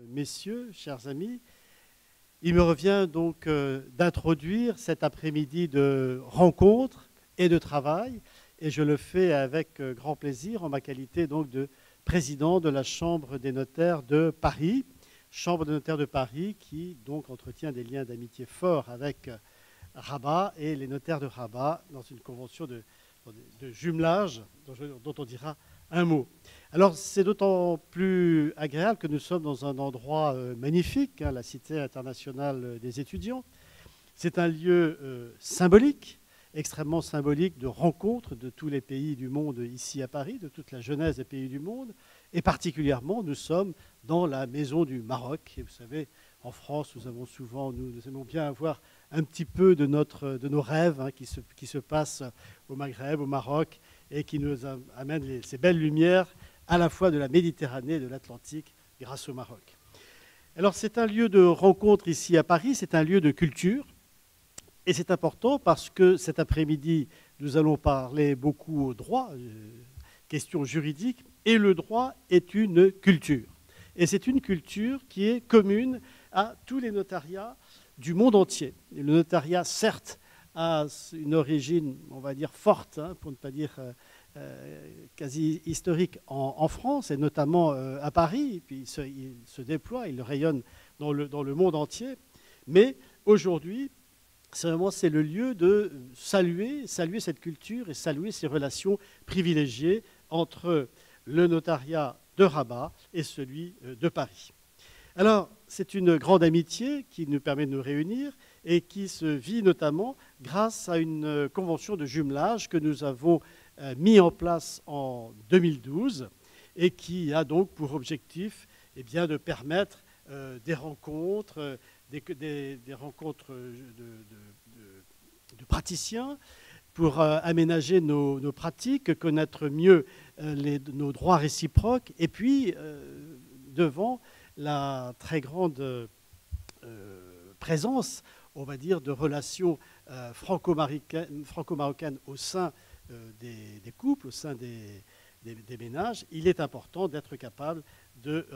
Messieurs, chers amis, il me revient donc d'introduire cet après-midi de rencontres et de travail, et je le fais avec grand plaisir en ma qualité donc de président de la Chambre des notaires de Paris, Chambre des notaires de Paris qui donc entretient des liens d'amitié forts avec Rabat et les notaires de Rabat dans une convention de jumelage dont on dira un mot. Alors, c'est d'autant plus agréable que nous sommes dans un endroit magnifique, la Cité internationale des étudiants. C'est un lieu symbolique, extrêmement symbolique de rencontres de tous les pays du monde ici à Paris, de toute la jeunesse des pays du monde. Et particulièrement, nous sommes dans la Maison du Maroc. Et vous savez, en France, nous aimons bien avoir un petit peu de nos rêves qui se passent au Maghreb, au Maroc, et qui nous amènent ces belles lumières à la fois de la Méditerranée et de l'Atlantique grâce au Maroc. Alors c'est un lieu de rencontre ici à Paris, c'est un lieu de culture, et c'est important parce que cet après-midi, nous allons parler beaucoup au droit, questions juridiques, et le droit est une culture. Et c'est une culture qui est commune à tous les notariats du monde entier. Et le notariat, certes, a une origine, on va dire, forte, pour ne pas dire quasi historique en France, et notamment à Paris. Et puis il se déploie, il rayonne dans le monde entier. Mais aujourd'hui, c'est le lieu de saluer cette culture et saluer ces relations privilégiées entre le notariat de Rabat et celui de Paris. Alors, c'est une grande amitié qui nous permet de nous réunir et qui se vit notamment grâce à une convention de jumelage que nous avons mis en place en 2012 et qui a donc pour objectif de permettre des rencontres, des rencontres de praticiens pour aménager nos pratiques, connaître mieux nos droits réciproques et puis devant la très grande présence, on va dire, de relations franco-marocaines au sein des couples, au sein des ménages, il est important d'être capable de,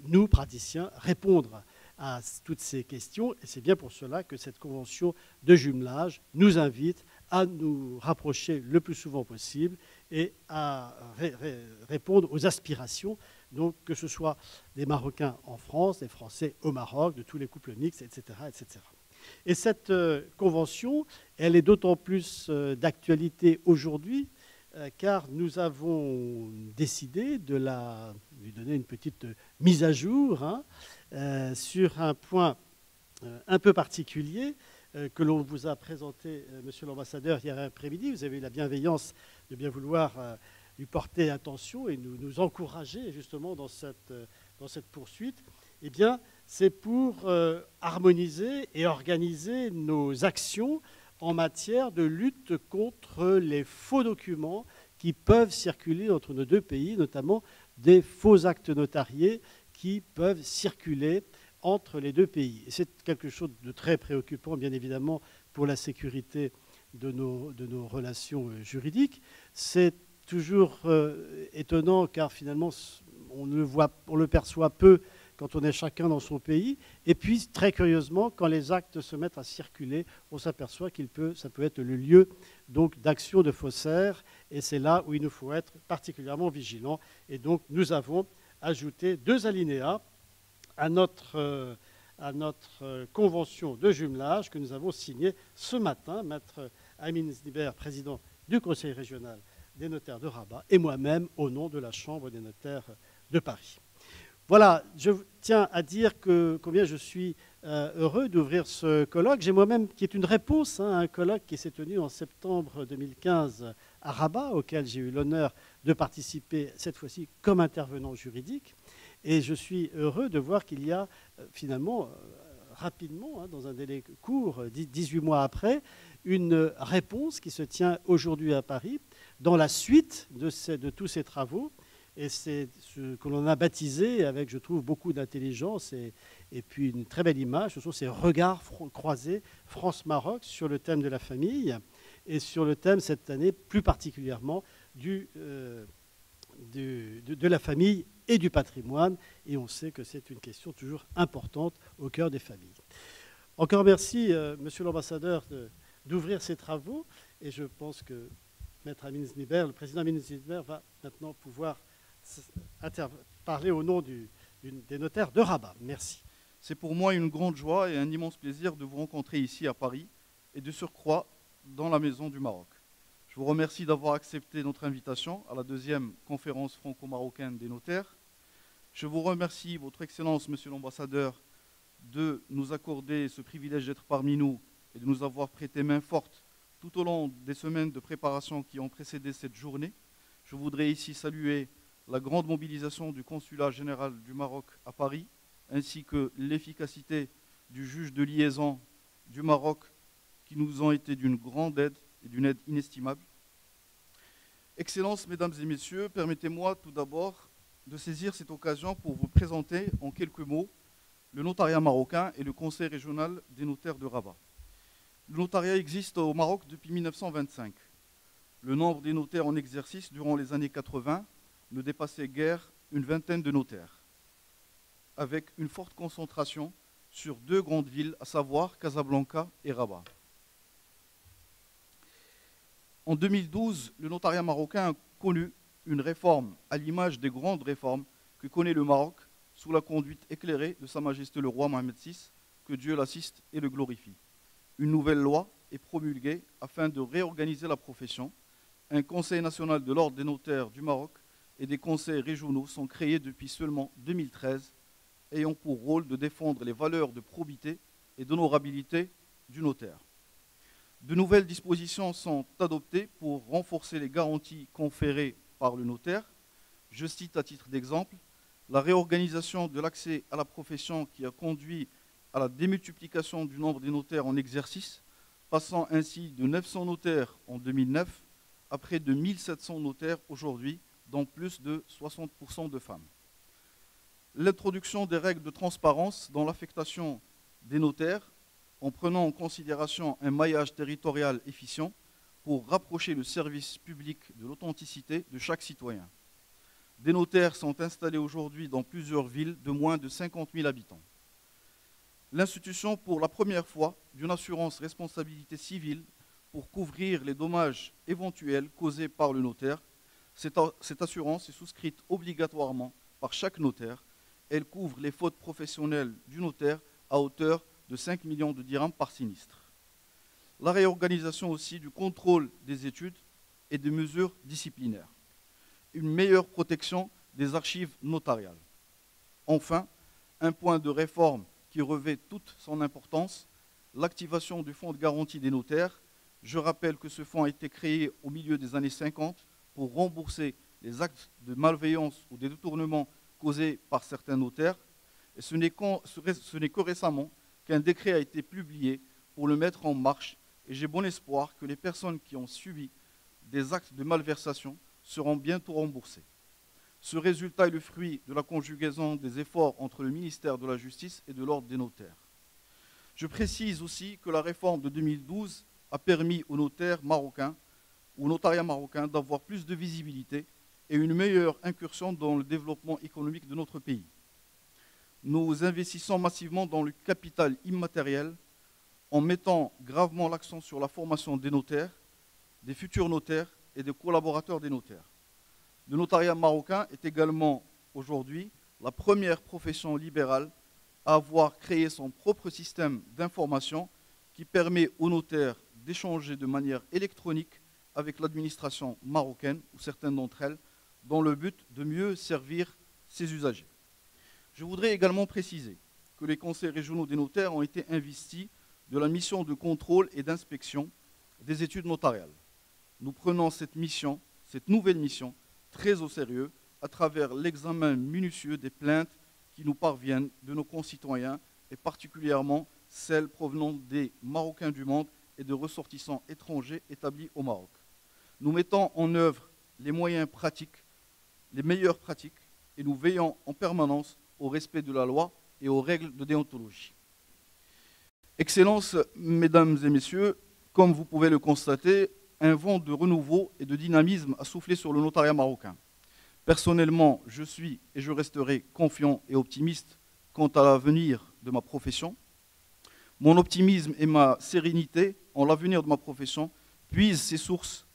nous, praticiens, répondre à toutes ces questions. Et c'est bien pour cela que cette convention de jumelage nous invite à nous rapprocher le plus souvent possible et à répondre aux aspirations, donc que ce soit des Marocains en France, des Français au Maroc, de tous les couples mixtes, etc. etc. Et cette convention, elle est d'autant plus d'actualité aujourd'hui, car nous avons décidé de lui donner une petite mise à jour sur un point un peu particulier que l'on vous a présenté, monsieur l'ambassadeur, hier après-midi. Vous avez eu la bienveillance de bien vouloir lui porter attention et nous encourager justement dans cette poursuite. Eh bien, c'est pour harmoniser et organiser nos actions en matière de lutte contre les faux documents qui peuvent circuler entre nos deux pays, notamment des faux actes notariés qui peuvent circuler entre les deux pays. Et c'est quelque chose de très préoccupant, bien évidemment, pour la sécurité de nos relations juridiques. C'est toujours étonnant, car finalement, on le perçoit peu quand on est chacun dans son pays. Et puis, très curieusement, quand les actes se mettent à circuler, on s'aperçoit ça peut être le lieu donc d'actions de faussaires. Et c'est là où il nous faut être particulièrement vigilants. Et donc, nous avons ajouté 2 alinéas à notre convention de jumelage que nous avons signée ce matin. Maître Amine Sniber, président du Conseil régional des notaires de Rabat, et moi-même au nom de la Chambre des notaires de Paris. Voilà, je tiens à dire combien je suis heureux d'ouvrir ce colloque. J'ai moi-même, qui est une réponse à un colloque qui s'est tenu en septembre 2015 à Rabat, auquel j'ai eu l'honneur de participer, cette fois-ci comme intervenant juridique. Et je suis heureux de voir qu'il y a finalement, rapidement, dans un délai court, 18 mois après, une réponse qui se tient aujourd'hui à Paris, dans la suite de tous ces travaux, Et c'est ce que l'on a baptisé avec, je trouve, beaucoup d'intelligence et puis une très belle image. Ce sont ces regards croisés France-Maroc sur le thème de la famille et sur le thème, cette année, plus particulièrement, de la famille et du patrimoine. Et on sait que c'est une question toujours importante au cœur des familles. Encore merci, Monsieur l'ambassadeur, d'ouvrir ces travaux. Et je pense que Maître Amin Znibert, le président Amin Znibert, va maintenant pouvoir parler au nom des notaires de Rabat. Merci. C'est pour moi une grande joie et un immense plaisir de vous rencontrer ici à Paris et de surcroît dans la Maison du Maroc. Je vous remercie d'avoir accepté notre invitation à la deuxième conférence franco-marocaine des notaires. Je vous remercie, Votre Excellence, Monsieur l'ambassadeur, de nous accorder ce privilège d'être parmi nous et de nous avoir prêté main forte tout au long des semaines de préparation qui ont précédé cette journée. Je voudrais ici saluer la grande mobilisation du consulat général du Maroc à Paris, ainsi que l'efficacité du juge de liaison du Maroc, qui nous ont été d'une grande aide et d'une aide inestimable. Excellences, Mesdames et Messieurs, permettez-moi tout d'abord de saisir cette occasion pour vous présenter en quelques mots le notariat marocain et le Conseil régional des notaires de Rabat. Le notariat existe au Maroc depuis 1925. Le nombre des notaires en exercice durant les années 80 ne dépassait guère une vingtaine de notaires, avec une forte concentration sur deux grandes villes, à savoir Casablanca et Rabat. En 2012, le notariat marocain a connu une réforme à l'image des grandes réformes que connaît le Maroc sous la conduite éclairée de Sa Majesté le roi Mohamed VI, que Dieu l'assiste et le glorifie. Une nouvelle loi est promulguée afin de réorganiser la profession. Un conseil national de l'ordre des notaires du Maroc et des conseils régionaux sont créés depuis seulement 2013, ayant pour rôle de défendre les valeurs de probité et d'honorabilité du notaire. De nouvelles dispositions sont adoptées pour renforcer les garanties conférées par le notaire. Je cite à titre d'exemple la réorganisation de l'accès à la profession qui a conduit à la démultiplication du nombre des notaires en exercice, passant ainsi de 900 notaires en 2009 à près de 1700 notaires aujourd'hui, dont plus de 60% de femmes. L'introduction des règles de transparence dans l'affectation des notaires, en prenant en considération un maillage territorial efficient pour rapprocher le service public de l'authenticité de chaque citoyen. Des notaires sont installés aujourd'hui dans plusieurs villes de moins de 50 000 habitants. L'institution, pour la première fois, d'une assurance responsabilité civile pour couvrir les dommages éventuels causés par le notaire. Cette assurance est souscrite obligatoirement par chaque notaire. Elle couvre les fautes professionnelles du notaire à hauteur de 5 millions de dirhams par sinistre. La réorganisation aussi du contrôle des études et des mesures disciplinaires. Une meilleure protection des archives notariales. Enfin, un point de réforme qui revêt toute son importance, l'activation du fonds de garantie des notaires. Je rappelle que ce fonds a été créé au milieu des années 50 pour rembourser les actes de malveillance ou des détournements causés par certains notaires. Et ce n'est que récemment qu'un décret a été publié pour le mettre en marche. Et j'ai bon espoir que les personnes qui ont subi des actes de malversation seront bientôt remboursées. Ce résultat est le fruit de la conjugaison des efforts entre le ministère de la Justice et de l'Ordre des notaires. Je précise aussi que la réforme de 2012 a permis aux notaires marocains, au notariat marocain, d'avoir plus de visibilité et une meilleure incursion dans le développement économique de notre pays. Nous investissons massivement dans le capital immatériel en mettant gravement l'accent sur la formation des notaires, des futurs notaires et des collaborateurs des notaires. Le notariat marocain est également aujourd'hui la première profession libérale à avoir créé son propre système d'information qui permet aux notaires d'échanger de manière électronique avec l'administration marocaine, ou certaines d'entre elles, dans le but de mieux servir ses usagers. Je voudrais également préciser que les conseils régionaux des notaires ont été investis de la mission de contrôle et d'inspection des études notariales. Nous prenons cette mission, cette nouvelle mission, très au sérieux à travers l'examen minutieux des plaintes qui nous parviennent de nos concitoyens et particulièrement celles provenant des Marocains du monde et de ressortissants étrangers établis au Maroc. Nous mettons en œuvre les moyens pratiques les meilleures pratiques et nous veillons en permanence au respect de la loi et aux règles de déontologie. Excellences, Mesdames et Messieurs, comme vous pouvez le constater, un vent de renouveau et de dynamisme a soufflé sur le notariat marocain. Personnellement, je suis et je resterai confiant et optimiste quant à l'avenir de ma profession. Mon optimisme et ma sérénité en l'avenir de ma profession puisent ses sources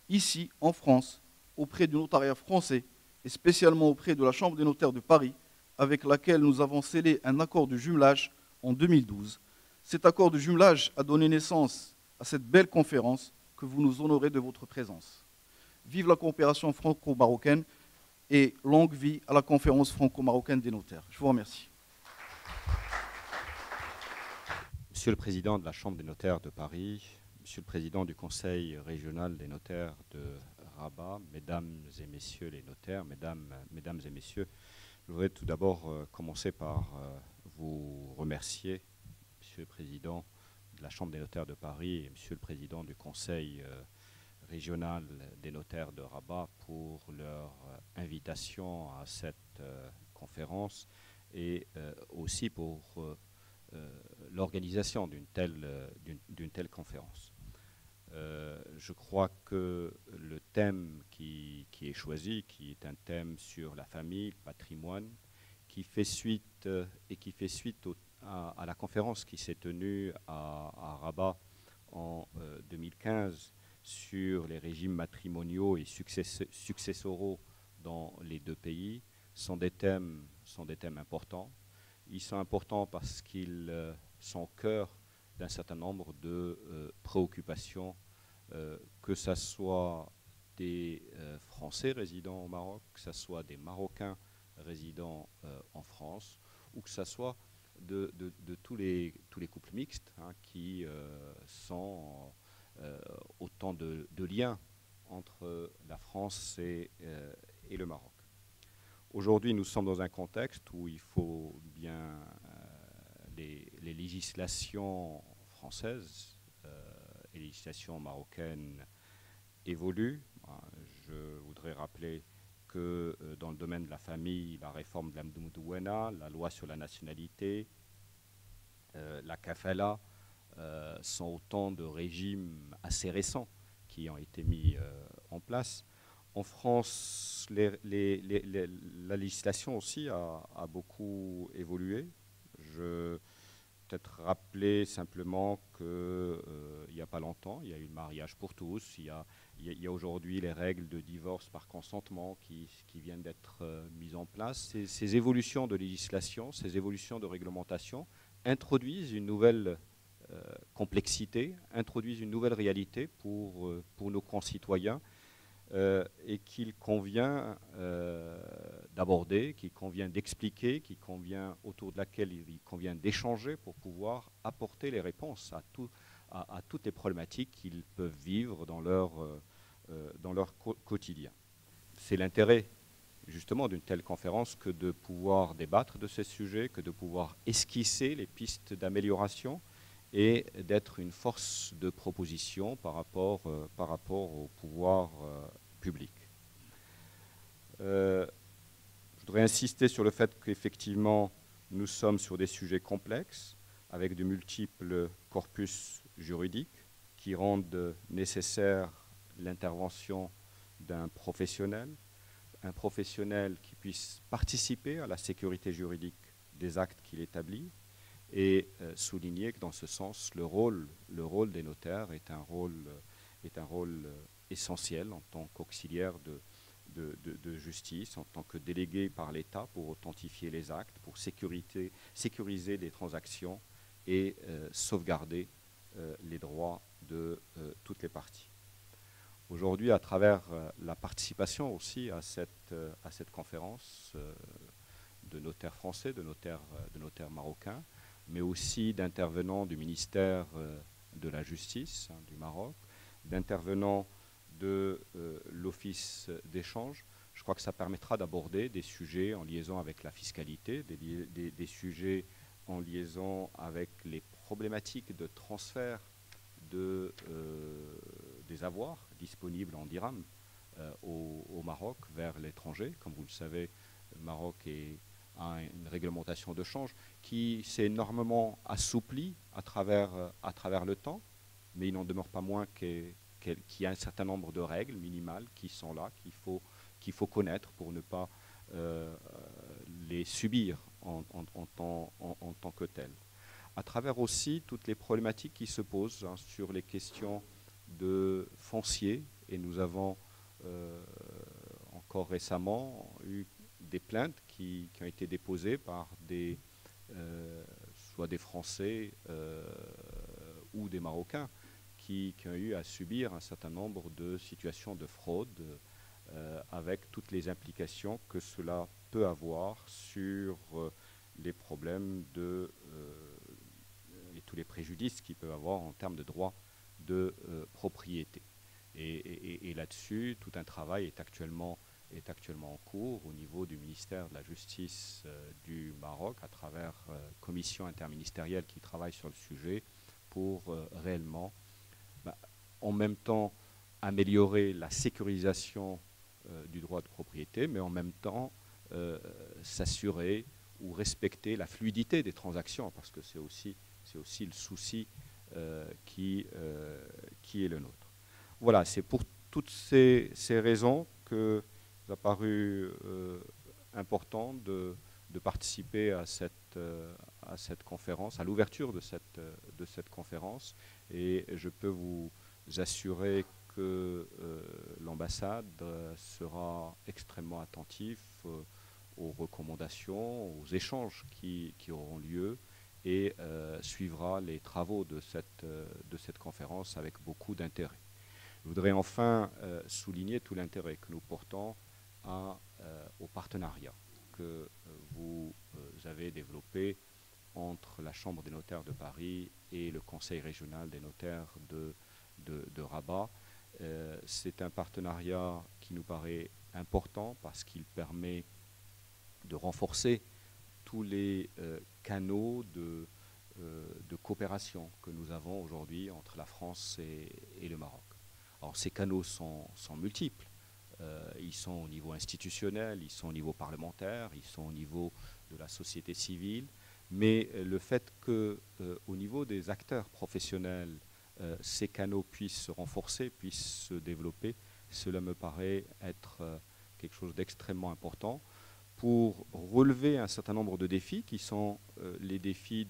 ici, en France, auprès du notariat français et spécialement auprès de la Chambre des notaires de Paris, avec laquelle nous avons scellé un accord de jumelage en 2012. Cet accord de jumelage a donné naissance à cette belle conférence que vous nous honorez de votre présence. Vive la coopération franco-marocaine et longue vie à la conférence franco-marocaine des notaires. Je vous remercie. Monsieur le Président de la Chambre des notaires de Paris, Monsieur le Président du Conseil régional des notaires de Rabat, Mesdames et Messieurs les notaires, Mesdames et Messieurs, je voudrais tout d'abord commencer par vous remercier, Monsieur le Président de la Chambre des notaires de Paris et Monsieur le Président du Conseil régional des notaires de Rabat pour leur invitation à cette conférence et aussi pour l'organisation d'une telle conférence. Je crois que le thème qui est choisi, qui est un thème sur la famille, le patrimoine, qui fait suite à la conférence qui s'est tenue à Rabat en 2015 sur les régimes matrimoniaux et successoraux dans les deux pays, sont des thèmes importants. Ils sont importants parce qu'ils sont au cœur d'un certain nombre de préoccupations, que ce soit des Français résidant au Maroc, que ce soit des Marocains résidant en France, ou que ce soit de tous les couples mixtes qui sont autant de liens entre la France et le Maroc. Aujourd'hui, nous sommes dans un contexte où il faut bien les législations françaises et les législations marocaines évoluent. Je voudrais rappeler que dans le domaine de la famille, la réforme de la Mdouana, la loi sur la nationalité, la kafala, sont autant de régimes assez récents qui ont été mis en place. En France, la législation aussi a beaucoup évolué. Je peut-être rappeler simplement qu'il n'y a pas longtemps, il y a eu le mariage pour tous, il y a aujourd'hui les règles de divorce par consentement qui viennent d'être mises en place. Ces évolutions de législation, ces évolutions de réglementation introduisent une nouvelle complexité, introduisent une nouvelle réalité pour nos concitoyens et qu'il convient d'aborder, qu'il convient d'expliquer, autour de laquelle il convient d'échanger pour pouvoir apporter les réponses à toutes les problématiques qu'ils peuvent vivre dans leur quotidien. C'est l'intérêt justement d'une telle conférence que de pouvoir débattre de ces sujets, que de pouvoir esquisser les pistes d'amélioration et d'être une force de proposition par rapport au pouvoir public. Je voudrais insister sur le fait qu'effectivement, nous sommes sur des sujets complexes, avec de multiples corpus juridiques qui rendent nécessaire l'intervention d'un professionnel, un professionnel qui puisse participer à la sécurité juridique des actes qu'il établit, et souligner que dans ce sens, le rôle des notaires est un rôle essentiel en tant qu'auxiliaire de justice, en tant que délégué par l'État pour authentifier les actes, pour sécuriser les transactions et sauvegarder les droits de toutes les parties. Aujourd'hui, à travers la participation aussi à cette conférence de notaires français, de notaires marocains, mais aussi d'intervenants du ministère de la Justice du Maroc, d'intervenants de l'Office d'échange. Je crois que ça permettra d'aborder des sujets en liaison avec la fiscalité, des sujets en liaison avec les problématiques de transfert des avoirs disponibles en dirham au Maroc vers l'étranger. Comme vous le savez, le Maroc a une réglementation de change qui s'est énormément assouplie à travers le temps, mais il n'en demeure pas moins qu'il y a un certain nombre de règles minimales qui sont là, qu'il faut connaître pour ne pas les subir en tant que telles. À travers aussi toutes les problématiques qui se posent sur les questions de foncier, et nous avons encore récemment eu des plaintes qui ont été déposées par soit des Français ou des Marocains qui ont eu à subir un certain nombre de situations de fraude avec toutes les implications que cela peut avoir sur les problèmes et tous les préjudices qu'ils peuvent avoir en termes de droit de propriété. Et là-dessus, tout un travail est actuellement en cours au niveau du ministère de la Justice du Maroc à travers commission interministérielle qui travaille sur le sujet pour réellement, en même temps, améliorer la sécurisation du droit de propriété, mais en même temps s'assurer ou respecter la fluidité des transactions, parce que c'est aussi le souci qui est le nôtre. Voilà, c'est pour toutes ces raisons que il a paru important de participer à cette conférence, à l'ouverture de cette conférence, et je peux vous assurer que l'ambassade sera extrêmement attentive aux recommandations, aux échanges qui auront lieu, et suivra les travaux de cette conférence avec beaucoup d'intérêt. Je voudrais enfin souligner tout l'intérêt que nous portons au partenariat que vous avez développé entre la Chambre des notaires de Paris et le Conseil régional des notaires de Rabat. C'est un partenariat qui nous paraît important parce qu'il permet de renforcer tous les canaux de coopération que nous avons aujourd'hui entre la France et le Maroc. Alors ces canaux sont multiples. Ils sont au niveau institutionnel, ils sont au niveau parlementaire, ils sont au niveau de la société civile, mais le fait qu'au niveau des acteurs professionnels, ces canaux puissent se renforcer, puissent se développer, cela me paraît être quelque chose d'extrêmement important pour relever un certain nombre de défis qui sont les défis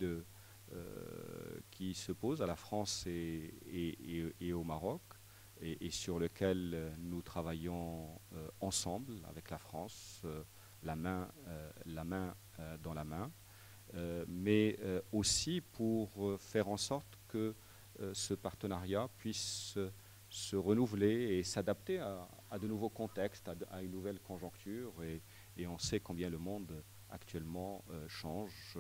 qui se posent à la France et au Maroc, et sur lequel nous travaillons ensemble avec la France, la main dans la main, mais aussi pour faire en sorte que ce partenariat puisse se renouveler et s'adapter à de nouveaux contextes, à une nouvelle conjoncture, et on sait combien le monde actuellement change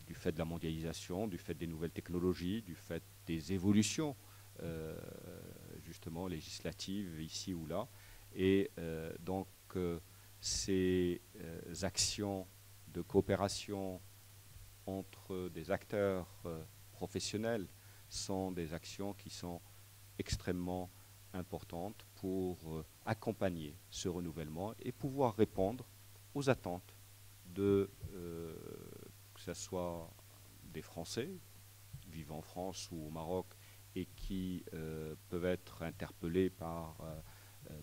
du fait de la mondialisation, du fait des nouvelles technologies, du fait des évolutions justement législatives ici ou là. Et donc ces actions de coopération entre des acteurs professionnels sont des actions qui sont extrêmement importantes pour accompagner ce renouvellement et pouvoir répondre aux attentes que ce soit des Français vivant en France ou au Maroc et qui peuvent être interpellés par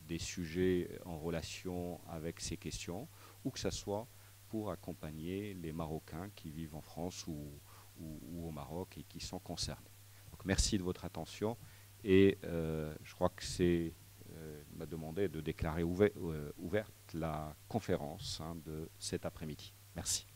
des sujets en relation avec ces questions, ou que ce soit pour accompagner les Marocains qui vivent en France ou au Maroc et qui sont concernés. Donc merci de votre attention, et je crois que c'est m'a demandé de déclarer ouverte la conférence de cet après-midi. Merci.